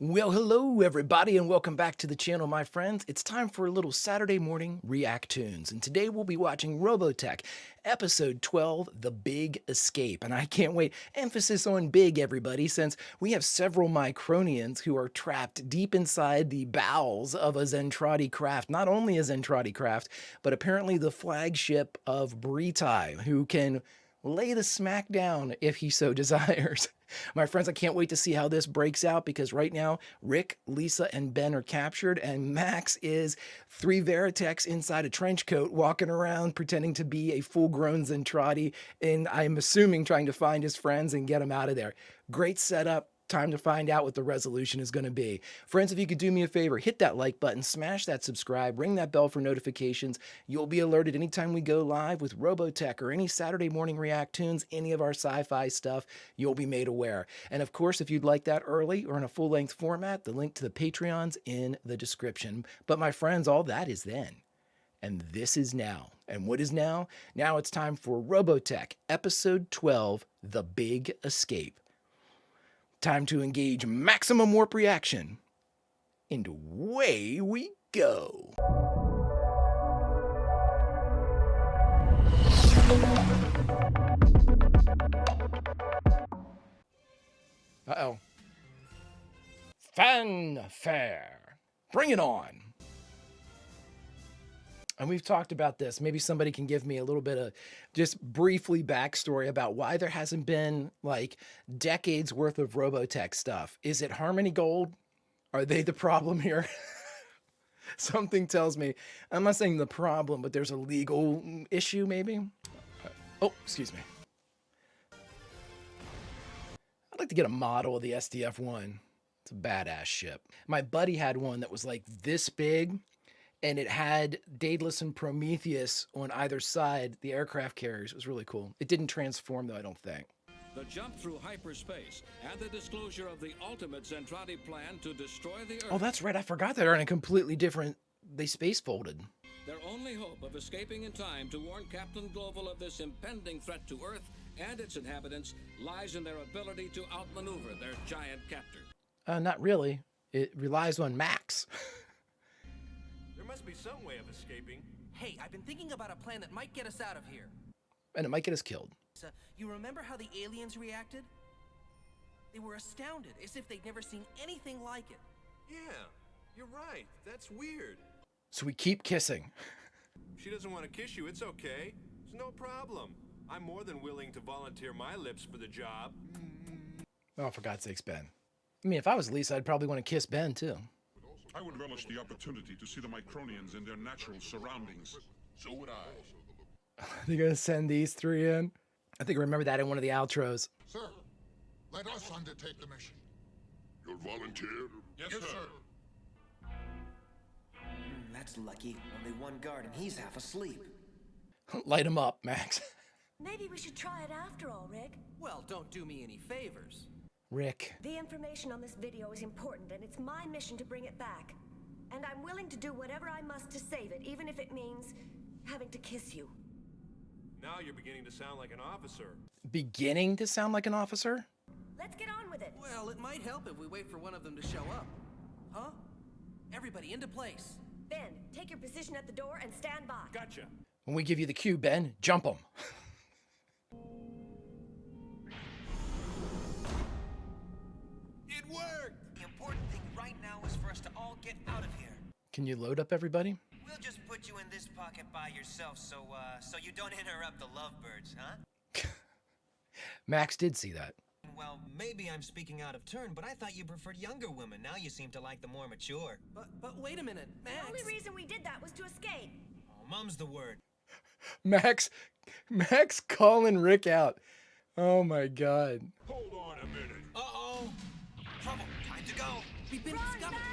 Well, hello everybody and welcome back to the channel, my friends. It's time for a little Saturday morning React-TOONS, and today we'll be watching Robotech, episode 12, The Big Escape. And I can't wait, emphasis on big, everybody, since we have several Micronians who are trapped deep inside the bowels of a Zentradi craft. Not only a Zentradi craft, but apparently the flagship of Bretai, who can lay the smack down if he so desires. My friends, I can't wait to see how this breaks out because right now, Rick, Lisa, and Ben are captured, and Max is 3 Veritechs inside a trench coat walking around pretending to be a full-grown Zentradi, and I'm assuming trying to find his friends and get them out of there. Great setup. Time to find out what the resolution is going to be. Friends, if you could do me a favor, hit that like button, smash that subscribe, ring that bell for notifications. You'll be alerted anytime we go live with Robotech or any Saturday morning React-TOONS, any of our sci-fi stuff, you'll be made aware. And of course, if you'd like that early or in a full-length format, the link to the Patreon's in the description. But my friends, all that is then. And this is now. And what is now? Now it's time for Robotech, episode 12, The Big Escape. Time to engage maximum warp reaction. And away we go. Uh-oh. Fanfare. Bring it on. And we've talked about this. Maybe somebody can give me a little bit of just briefly backstory about why there hasn't been like decades worth of Robotech stuff. Is it Harmony Gold? Are they the problem here? Something tells me, I'm not saying the problem, but there's a legal issue maybe. Oh, excuse me. I'd like to get a model of the SDF-1. It's a badass ship. My buddy had one that was like this big, and it had Daedalus and Prometheus on either side, the aircraft carriers. It was really cool. It didn't transform, though, I don't think. The jump through hyperspace and the disclosure of the ultimate Zentradi plan to destroy the Earth. Oh, that's right. I forgot they're in a completely different... They space folded. Their only hope of escaping in time to warn Captain Global of this impending threat to Earth and its inhabitants lies in their ability to outmaneuver their giant captor. Not really. It relies on Max. There must be some way of escaping. Hey, I've been thinking about a plan that might get us out of here. And it might get us killed. So, you remember how the aliens reacted? They were astounded, as if they'd never seen anything like it. Yeah, you're right. That's weird. So we keep kissing. She doesn't want to kiss you. It's okay. It's no problem. I'm more than willing to volunteer my lips for the job. Oh, for God's sakes, Ben. I mean, if I was Lisa, I'd probably want to kiss Ben, too. I would relish the opportunity to see the Micronians in their natural surroundings. So would I. They're going to send these 3 in? I think I remember that in one of the outros. Sir, let us undertake the mission. You'll volunteer? Yes, sir. That's lucky. Only one guard and he's half asleep. Light him up, Max. Maybe we should try it after all, Rick. Well, don't do me any favors. Rick. The information on this video is important, and it's my mission to bring it back. And I'm willing to do whatever I must to save it, even if it means having to kiss you. Now you're beginning to sound like an officer. Beginning to sound like an officer? Let's get on with it. Well, it might help if we wait for one of them to show up. Huh? Everybody into place. Ben, take your position at the door and stand by. Gotcha. When we give you the cue, Ben, jump him. It worked! The important thing right now is for us to all get out of here. Can you load up everybody? We'll just put you in this pocket by yourself so you don't interrupt the lovebirds, huh? Max did see that. Well, maybe I'm speaking out of turn, but I thought you preferred younger women. Now you seem to like the more mature. But wait a minute, Max. The only reason we did that was to escape. Oh, mum's the word. Max calling Rick out. Oh my God. Hold on a minute. Uh-oh. Trouble. Time to go. We've been Run, discovered. Max!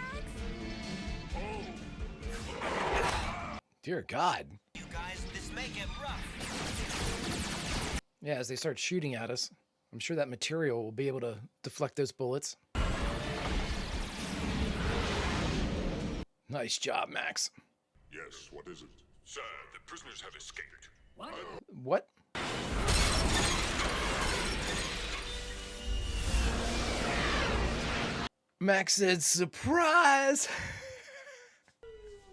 Dear God. You guys, this may get rough. Yeah, as they start shooting at us, I'm sure that material will be able to deflect those bullets. Nice job, Max. Yes, what is it? Sir, the prisoners have escaped. What? Max said, surprise!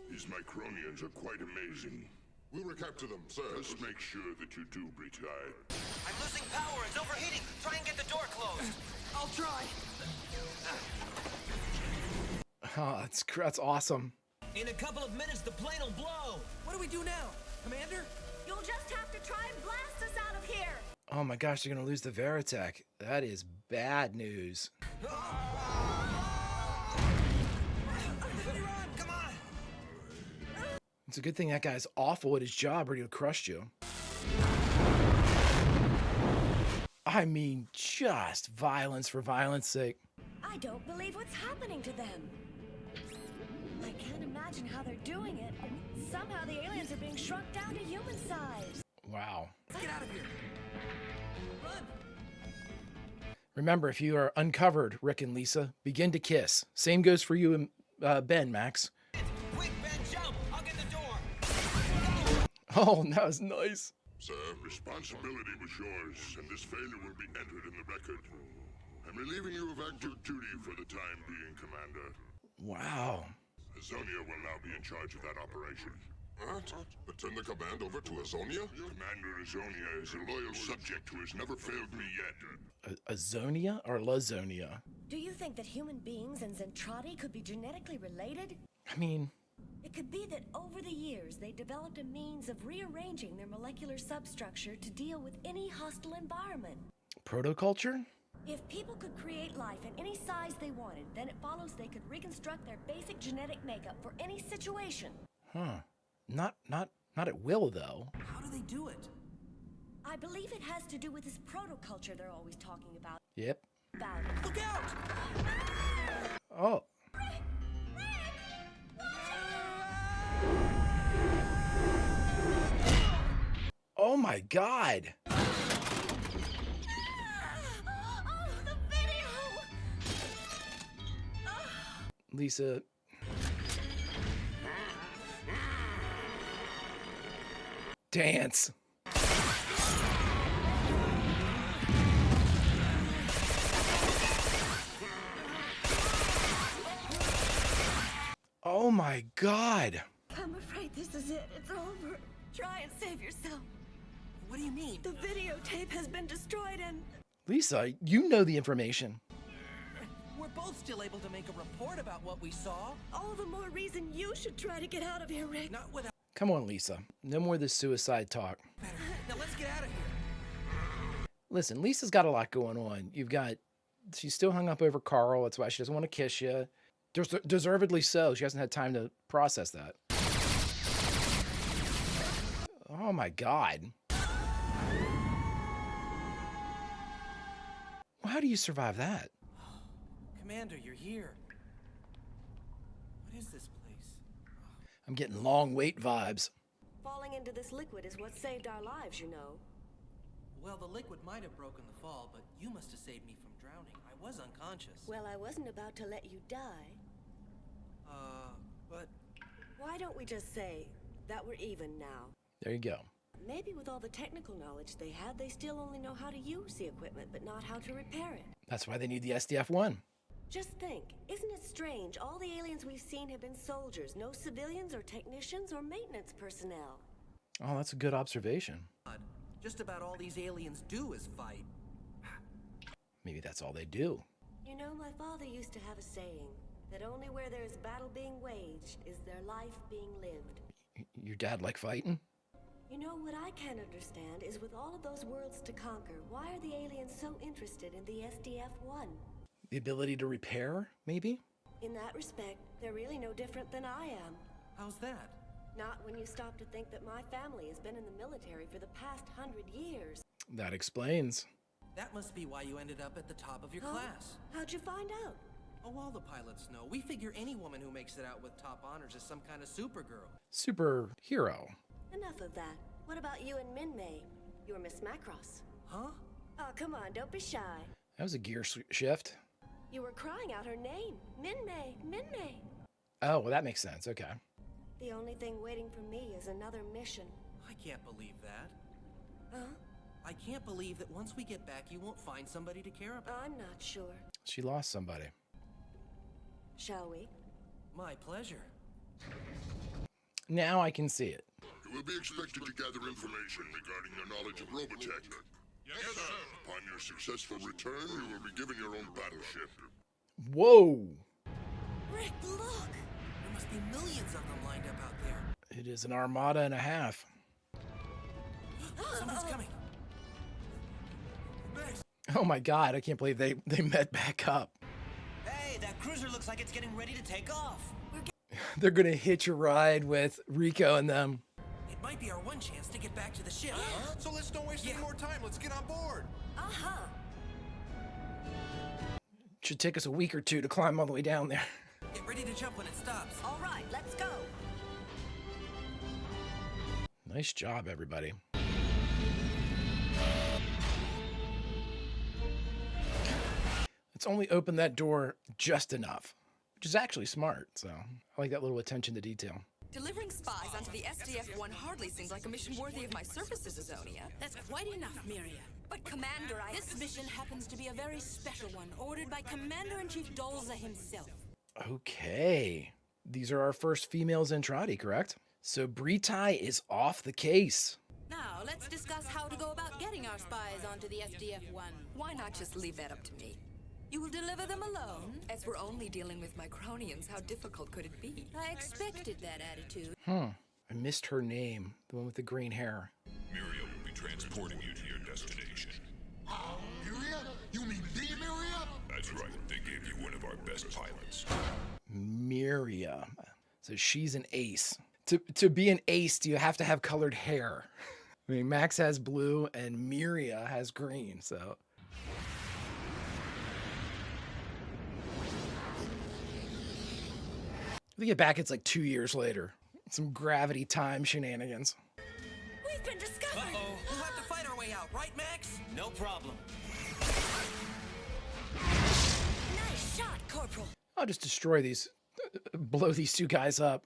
These Micronians are quite amazing. We'll recapture them, sir. Just make sure that you do retire. I'm losing power. It's overheating. Try and get the door closed. I'll try. Oh, that's awesome. In a couple of minutes, the plane will blow. What do we do now, Commander? You'll just have to try and blast us out of here. Oh my gosh, they're gonna lose the Veritech. That is bad news. Come on. It's a good thing that guy's awful at his job or he'll crush you. I mean, just violence for violence sake. I don't believe what's happening to them. I can't imagine how they're doing it. Somehow the aliens are being shrunk down to human size. Wow. Let's get out of here. Run. Remember, if you are uncovered, Rick and Lisa, begin to kiss. Same goes for you and Ben, Max. Quick, Ben, jump. I'll get the door. Oh, that was nice. Sir, responsibility was yours, and this failure will be entered in the record. I'm relieving you of active duty for the time being, Commander. Wow. Azonia will now be in charge of that operation. What? But turn the command over to Azonia? Commander Azonia is a loyal subject who has never failed me yet. Azonia or Lazonia? Do you think that human beings and Zentradi could be genetically related? I mean, It could be that over the years they developed a means of rearranging their molecular substructure to deal with any hostile environment. protoculture? If people could create life in any size they wanted, then it follows they could reconstruct their basic genetic makeup for any situation. Huh. Not at will, though. How do they do it? I believe it has to do with this protoculture they're always talking about. Yep. Look out! Oh. Oh my God. Oh, the video! Lisa. Dance. Oh my God. I'm afraid this is it. It's over. Try and save yourself. What do you mean? The videotape has been destroyed and... Lisa, you know the information. We're both still able to make a report about what we saw. All the more reason you should try to get out of here, Rick. Not without Come on, Lisa. No more of this suicide talk. better. Now let's get out of here. Listen, Lisa's got a lot going on. She's still hung up over Carl. That's why she doesn't want to kiss you. Deservedly so. She hasn't had time to process that. Oh my God. Well, how do you survive that? Commander, you're here. What is this place? I'm getting long wait vibes. Falling into this liquid is what saved our lives, you know. Well, the liquid might have broken the fall, but you must have saved me from drowning. I was unconscious. Well, I wasn't about to let you die. But Why don't we just say that we're even now? There you go. Maybe with all the technical knowledge they had, they still only know how to use the equipment, but not how to repair it. That's why they need the SDF-1. Just think, isn't it strange? All the aliens we've seen have been soldiers, no civilians or technicians or maintenance personnel. Oh, that's a good observation. just about all these aliens do is fight. Maybe that's all they do. You know, my father used to have a saying that only where there's battle being waged is there life being lived. Your dad like fighting? You know, what I can't understand is with all of those worlds to conquer, why are the aliens so interested in the SDF-1? The ability to repair, maybe? In that respect, they're really no different than I am. How's that? Not when you stop to think that my family has been in the military for the past 100 years. That explains. That must be why you ended up at the top of your Huh? class. How'd you find out? Oh, all the pilots know. We figure any woman who makes it out with top honors is some kind of supergirl. Superhero. Enough of that. What about you and Min-May? You're Miss Macross. Huh? Oh, come on, don't be shy. That was a gear shift. You were crying out her name. Min-May, Min-May. Oh, well, that makes sense. Okay. The only thing waiting for me is another mission. I can't believe that. Huh? I can't believe that once we get back, you won't find somebody to care about. I'm not sure. She lost somebody. Shall we? My pleasure. Now I can see it. You will be expected to gather information regarding your knowledge of Robotech. Yes, sir. Upon your successful return, you will be given your own battleship. Whoa! Rick, look! There must be millions of them lined up out there. It is an armada and a half. Someone's coming. Nice. Oh my god, I can't believe they met back up. Hey, that cruiser looks like it's getting ready to take off. They're gonna hitch a ride with Rico and them. It might be our one chance to get back to the ship. So let's don't waste any more time. Let's get on board. Uh-huh. Should take us a week or two to climb all the way down there. Get ready to jump when it stops. All right, let's go. Nice job, everybody. Let's only open that door just enough, which is actually smart, so I like that little attention to detail. Delivering spies onto the SDF-1 hardly seems like a mission worthy of my services, Azonia. That's quite enough, Miria. But Commander, This mission happens to be a very special one, ordered by Commander-in-Chief Dolza himself. Okay. These are our first females in Trotty, correct? So Britai is off the case. Now, let's discuss how to go about getting our spies onto the SDF-1. Why not just leave that up to me? You will deliver them alone? As we're only dealing with Micronians, how difficult could it be? I expected that attitude. I missed her name, the one with the green hair. Miriam will be transporting you to your destination. Miria? You mean the Miria? That's right. They gave you one of our best pilots. Miria. So she's an ace. To be an ace, do you have to have colored hair? I mean, Max has blue and Miria has green, so. We get back, it's like 2 years later. Some gravity time shenanigans. We've been discovered! We'll have to fight our way out, right, Max? No problem. Nice shot, Corporal. I'll just destroy these, blow these two guys up.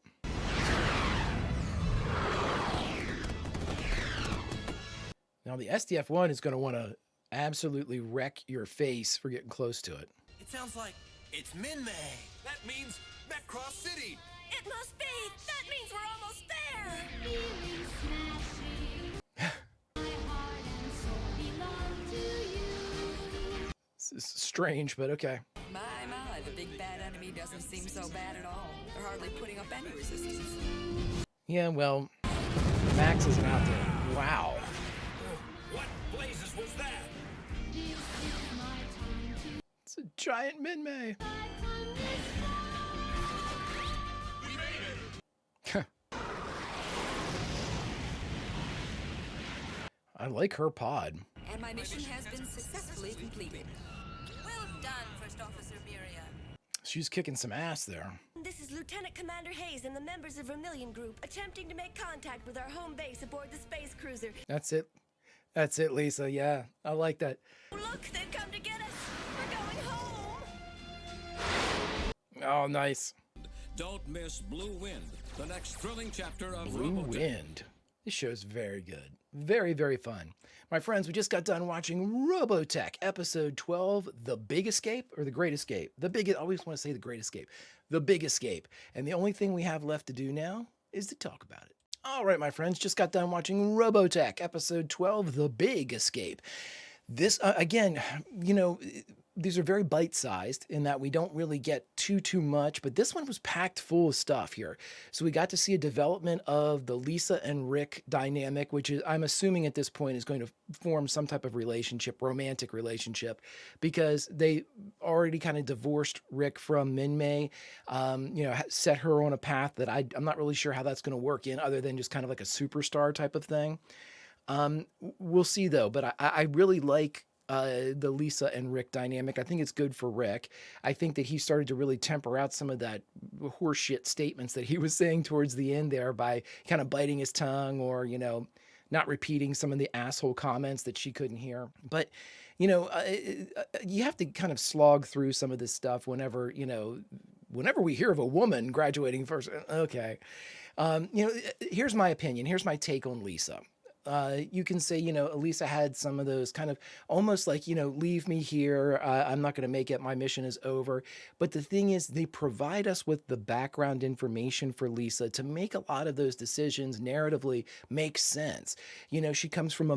Now the SDF-1 is going to want to absolutely wreck your face for getting close to it. It sounds like it's Min-May. That means Macross City. It must be! That means we're almost there! This is strange, but okay. My, the big bad enemy doesn't seem so bad at all. They're hardly putting up any resistance. Yeah, well, Max isn't out there. Wow. What blazes was that? It's a giant Min-May. I like her pod. And my mission has been successfully completed. Well done, First Officer Miria. She's kicking some ass there. This is Lieutenant Commander Hayes and the members of Vermilion Group attempting to make contact with our home base aboard the space cruiser. That's it. That's it, Lisa. Yeah, I like that. Look, they've come to get us! We're going home! Oh, nice. Don't miss Blue Wind, the next thrilling chapter of Blue Robotech. Wind. This show's very good. Very, very fun. My friends, we just got done watching Robotech, episode 12, The Big Escape, or The Great Escape. I always want to say The Great Escape. The Big Escape. And the only thing we have left to do now is to talk about it. All right, my friends, just got done watching Robotech, episode 12, The Big Escape. This, again, you know, these are very bite-sized in that we don't really get too much, but this one was packed full of stuff here. So we got to see a development of the Lisa and Rick dynamic, which is, I'm assuming at this point, is going to form some type of relationship, romantic relationship, because they already kind of divorced Rick from Min-May, you know, set her on a path that I'm not really sure how that's going to work in, other than just kind of like a superstar type of thing. We'll see though, but I really like the Lisa and Rick dynamic. I think it's good for Rick. I think that he started to really temper out some of that horseshit statements that he was saying towards the end there by kind of biting his tongue or, you know, not repeating some of the asshole comments that she couldn't hear. But, you know, you have to kind of slog through some of this stuff whenever, you know, whenever we hear of a woman graduating first. Okay. You know, here's my opinion. Here's my take on Lisa. you can say, Elisa had some of those kind of almost like, leave me here. I'm not going to make it. My mission is over. But the thing is, they provide us with the background information for Lisa to make a lot of those decisions narratively make sense. She comes from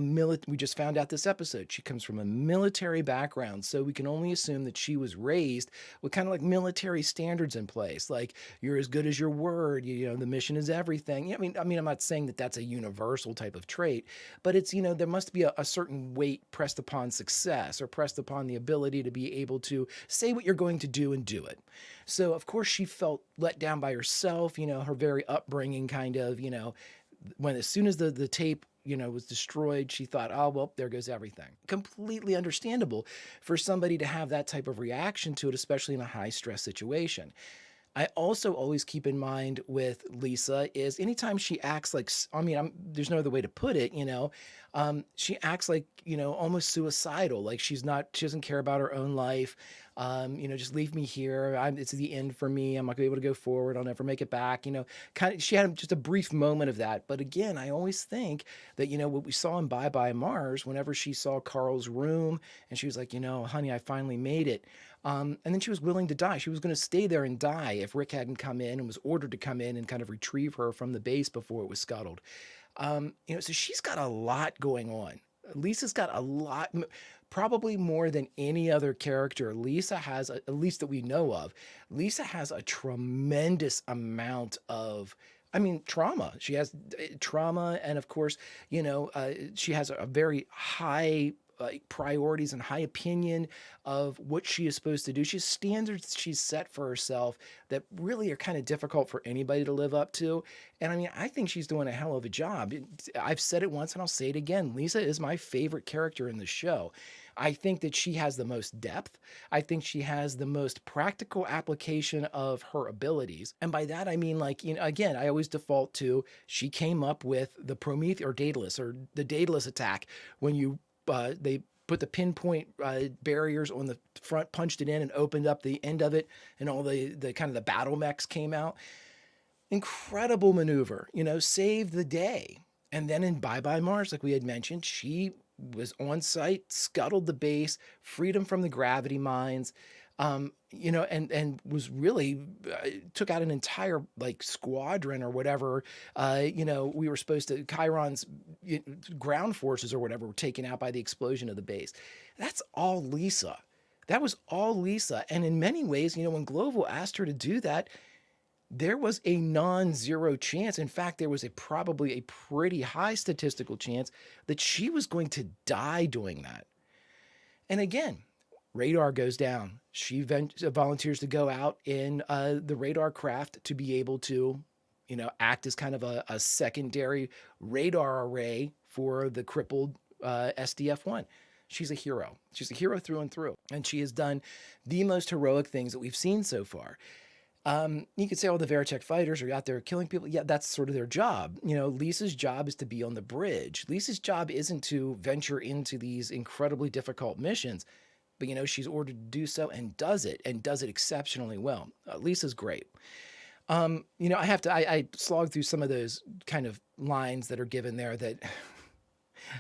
we just found out this episode, she comes from a military background. So we can only assume that she was raised with kind of like military standards in place. Like, you're as good as your word, the mission is everything. I'm not saying that that's a universal type of trait, but it's, there must be a certain weight pressed upon success or pressed upon the ability to be able to say what you're going to do and do it. So of course she felt let down by herself, her very upbringing kind of, when as soon as the tape was destroyed, she thought, oh, well, there goes everything. Completely understandable for somebody to have that type of reaction to it, especially in a high stress situation. I also always keep in mind with Lisa is anytime she acts like, there's no other way to put it, she acts like, almost suicidal. Like she doesn't care about her own life. Just leave me here. It's the end for me. I'm not gonna be able to go forward. I'll never make it back. She had just a brief moment of that. But again, I always think that, what we saw in Bye Bye Mars, whenever she saw Carl's room and she was like, honey, I finally made it. And then she was willing to die. She was going to stay there and die if Rick hadn't come in and was ordered to come in and kind of retrieve her from the base before it was scuttled. So she's got a lot going on. Lisa's got a lot, probably more than any other character. Lisa has, at least that we know of, Lisa has a tremendous amount of trauma. She has trauma. And of course, she has a very high priorities and high opinion of what she is supposed to do. She has standards she's set for herself that really are kind of difficult for anybody to live up to. And I think she's doing a hell of a job. I've said it once and I'll say it again. Lisa is my favorite character in the show. I think that she has the most depth. I think she has the most practical application of her abilities. And by that, I mean, again, I always default to she came up with the Prometheus or the Daedalus attack when they put the pinpoint barriers on the front, punched it in and opened up the end of it, and all the kind of the battle mechs came out. Incredible maneuver, saved the day. And then in Bye Bye Mars, like we had mentioned, she was on site, scuttled the base, freed them from the gravity mines, and was really took out an entire squadron or whatever. We were supposed to, Chiron's ground forces or whatever were taken out by the explosion of the base. That's all Lisa. That was all Lisa. And in many ways, when Global asked her to do that, there was a non-zero chance. In fact, there was probably a pretty high statistical chance that she was going to die doing that. And again, radar goes down. She volunteers to go out in the radar craft to be able to, act as kind of a secondary radar array for the crippled SDF-1. She's a hero. She's a hero through and through. And she has done the most heroic things that we've seen so far. You could say all the Veritech fighters are out there killing people. Yeah, that's sort of their job. Lisa's job is to be on the bridge. Lisa's job isn't to venture into these incredibly difficult missions, but she's ordered to do so and does it exceptionally well. Lisa's great. I slogged through some of those kind of lines that are given there that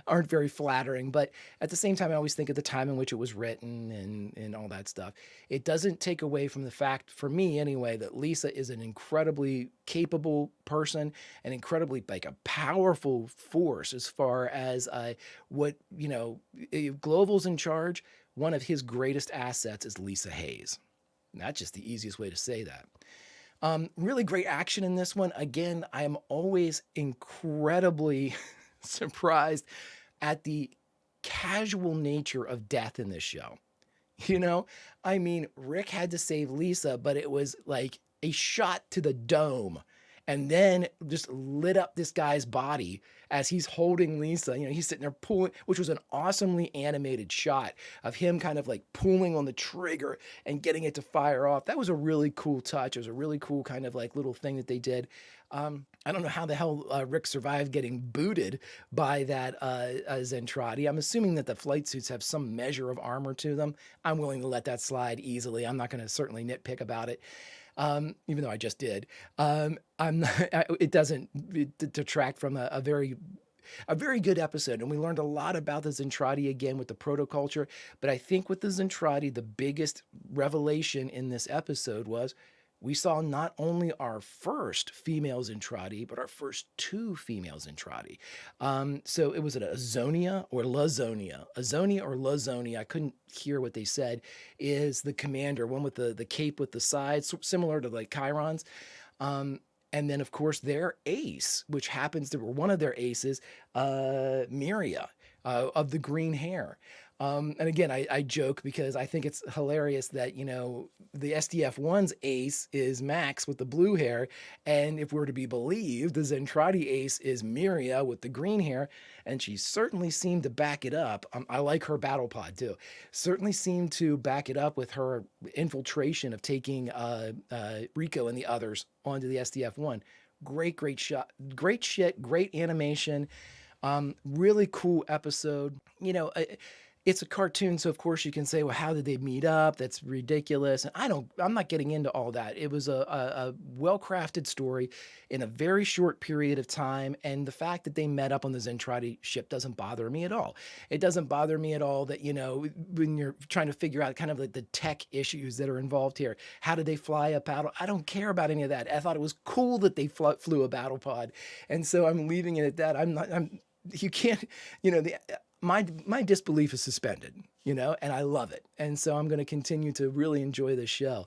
aren't very flattering, but at the same time, I always think of the time in which it was written and all that stuff. It doesn't take away from the fact, for me anyway, that Lisa is an incredibly capable person, an incredibly a powerful force as far as what, if Global's in charge, one of his greatest assets is Lisa Hayes. And that's just the easiest way to say that. Really great action in this one. Again, I am always incredibly surprised at the casual nature of death in this show. Rick had to save Lisa, but it was like a shot to the dome and then just lit up this guy's body as he's holding Lisa. He's sitting there pulling, which was an awesomely animated shot of him kind of pulling on the trigger and getting it to fire off. That was a really cool touch. It was a really cool kind of little thing that they did. I don't know how the hell Rick survived getting booted by that Zentradi. I'm assuming that the flight suits have some measure of armor to them. I'm willing to let that slide easily. I'm not going to certainly nitpick about it. Even though I just did. It doesn't detract from a very a very good episode. And we learned a lot about the Zentradi again with the protoculture. But I think with the Zentradi, the biggest revelation in this episode was we saw not only our first females in Zentradi, but our first two females in Zentradi. So it was a Azonia or Lazonia. Azonia or Lazonia, I couldn't hear what they said, is the commander, one with the cape with the sides, similar to like Chiron's. And then, of course, their ace, which happens to be one of their aces, Miria, of the green hair. And again, I joke because I think it's hilarious that, you know, the SDF-1's ace is Max with the blue hair. And if we're to be believed, the Zentradi ace is Miria with the green hair. And she certainly seemed to back it up. I like her battle pod too. Certainly seemed to back it up with her infiltration of taking Rico and the others onto the SDF-1. Great shot. Great shit. Great animation. Really cool episode. You know, it's a cartoon, so of course you can say, well, how did they meet up? That's ridiculous. And I'm not getting into all that. It was a well-crafted story in a very short period of time. And the fact that they met up on the Zentradi ship doesn't bother me at all. It doesn't bother me at all that, you know, when you're trying to figure out kind of like the tech issues that are involved here. How did they fly a battle? I don't care about any of that. I thought it was cool that they flew a battle pod. And so I'm leaving it at that. You can't, you know, my disbelief is suspended, you know, and I love it. And so I'm going to continue to really enjoy this show.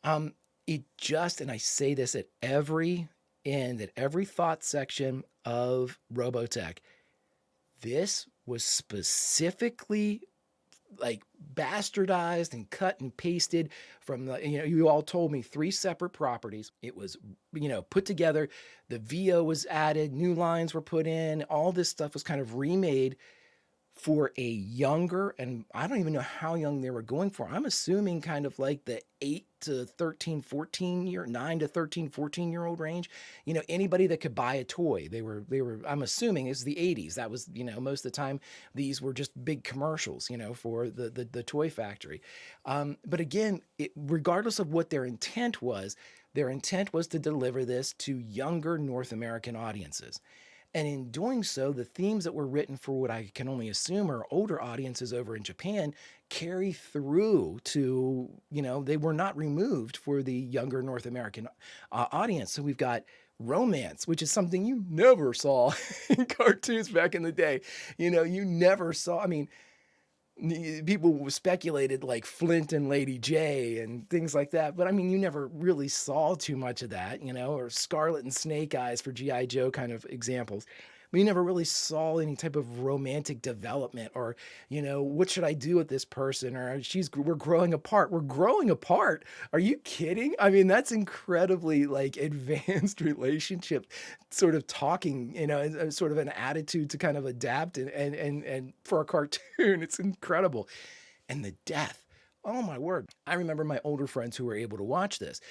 And I say this at every end, at every thought section of Robotech, this was specifically like bastardized and cut and pasted from the, you know, you all told me 3 separate properties. It was, you know, put together. The VO was added, new lines were put in, all this stuff was kind of remade for a younger, and I don't even know how young they were going for. I'm assuming kind of like the 8 to 13, 14 year, 9 to 13, 14-year-old range. You know, anybody that could buy a toy. They were, I'm assuming it's the 80s. That was, you know, most of the time these were just big commercials, you know, for the toy factory. But again, regardless of what their intent was to deliver this to younger North American audiences. And in doing so, the themes that were written for what I can only assume are older audiences over in Japan carry through to, you know, they were not removed for the younger North American audience. So we've got romance, which is something you never saw in cartoons back in the day. You know, you never saw, I mean, people speculated like Flint and Lady J and things like that. But I mean, you never really saw too much of that, you know, or Scarlet and Snake Eyes for G.I. Joe kind of examples. We never really saw any type of romantic development or, you know, what should I do with this person? Or we're growing apart. We're growing apart. Are you kidding? I mean, that's incredibly like advanced relationship sort of talking, you know, sort of an attitude to kind of adapt and for a cartoon, it's incredible. And the death. Oh my word. I remember my older friends who were able to watch this.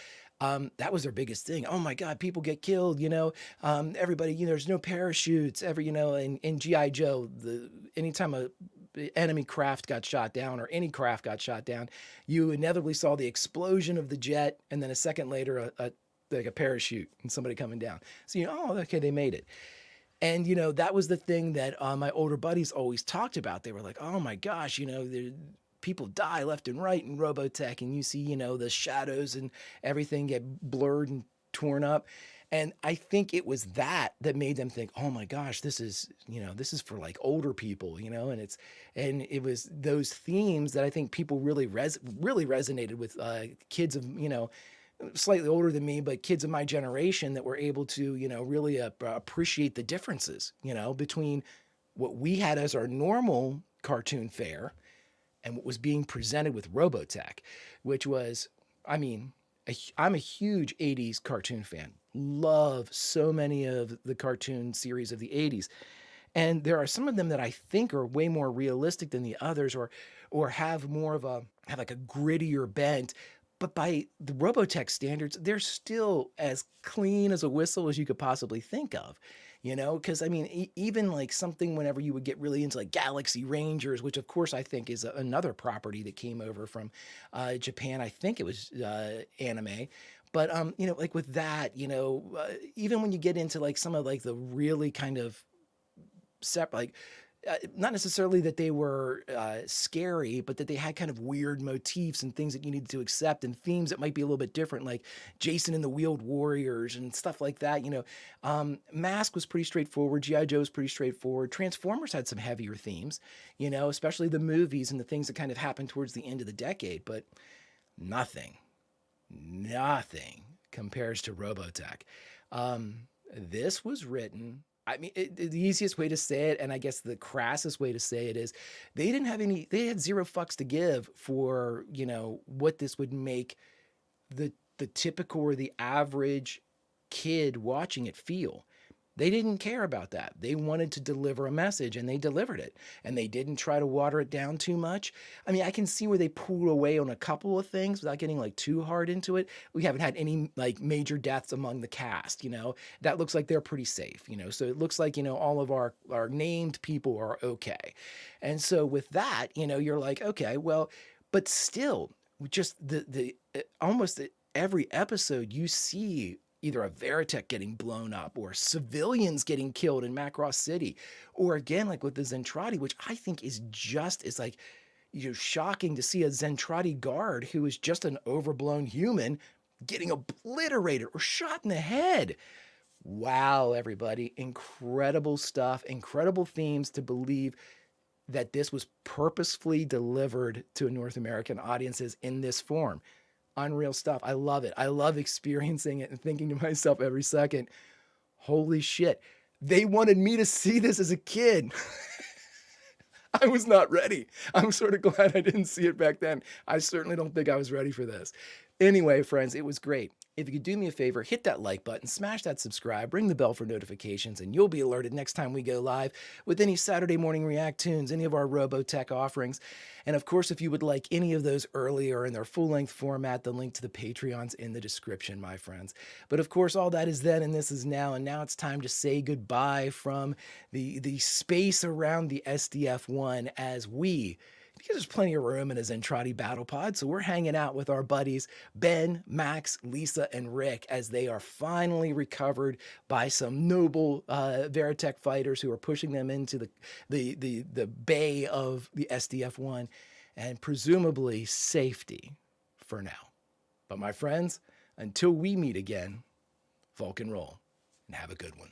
That was their biggest thing. Oh my God, people get killed, you know, everybody, you know, there's no parachutes you know, in G.I. Joe, anytime a enemy craft got shot down or any craft got shot down, you inevitably saw the explosion of the jet. And then a second later, like a parachute and somebody coming down. So, you know, oh, okay, they made it. And, you know, that was the thing that my older buddies always talked about. They were like, oh my gosh, you know, people die left and right in Robotech, and you see, you know, the shadows and everything get blurred and torn up. And I think it was that made them think, oh my gosh, this is, you know, this is for like older people, you know, and it was those themes that I think people really resonated with kids of, you know, slightly older than me, but kids of my generation that were able to, you know, really appreciate the differences, you know, between what we had as our normal cartoon fare and what was being presented with Robotech, which was, I mean, I'm a huge 80s cartoon fan. Love so many of the cartoon series of the 80s. And there are some of them that I think are way more realistic than the others or have more of have like a grittier bent. But by the Robotech standards, they're still as clean as a whistle as you could possibly think of. You know, because I mean, even like something whenever you would get really into like Galaxy Rangers, which of course I think is another property that came over from Japan. I think it was anime. But, you know, like with that, you know, even when you get into like some of like the really kind of separate, not necessarily that they were scary, but that they had kind of weird motifs and things that you needed to accept and themes that might be a little bit different, like Jason and the Wheeled Warriors and stuff like that. Mask was pretty straightforward. G.I. Joe was pretty straightforward. Transformers had some heavier themes, especially the movies and the things that kind of happened towards the end of the decade, but nothing compares to Robotech. This was written, I mean, the easiest way to say it, and I guess the crassest way to say it is, they had zero fucks to give for, what this would make the typical or the average kid watching it feel. They didn't care about that. They wanted to deliver a message, and they delivered it. And they didn't try to water it down too much. I mean, I can see where they pulled away on a couple of things without getting too hard into it. We haven't had any major deaths among the cast, That looks like they're pretty safe, So it looks like, all of our named people are okay. And so with that, you're like, okay, well, but still, just the almost every episode you see either a Veritech getting blown up or civilians getting killed in Macross City, or again, like with the Zentradi, which I think is just is shocking to see a Zentradi guard who is just an overblown human getting obliterated or shot in the head. Wow, everybody. Incredible stuff, incredible themes to believe that this was purposefully delivered to North American audiences in this form. Unreal stuff. I love it. I love experiencing it and thinking to myself every second, holy shit, they wanted me to see this as a kid. I was not ready. I'm sort of glad I didn't see it back then. I certainly don't think I was ready for this. Anyway, friends, it was great. If you could do me a favor, hit that like button, smash that subscribe, ring the bell for notifications, and you'll be alerted next time we go live with any Saturday morning React Tunes, any of our Robotech offerings. And of course, if you would like any of those earlier in their full-length format, the link to the Patreon's in the description, my friends. But of course, all that is then and this is now, and now it's time to say goodbye from the space around the SDF-1 because there's plenty of room in a Zentradi battle pod, so we're hanging out with our buddies Ben, Max, Lisa, and Rick as they are finally recovered by some noble Veritech fighters who are pushing them into the bay of the SDF-1 and presumably safety for now. But my friends, until we meet again, Vulcan roll and have a good one.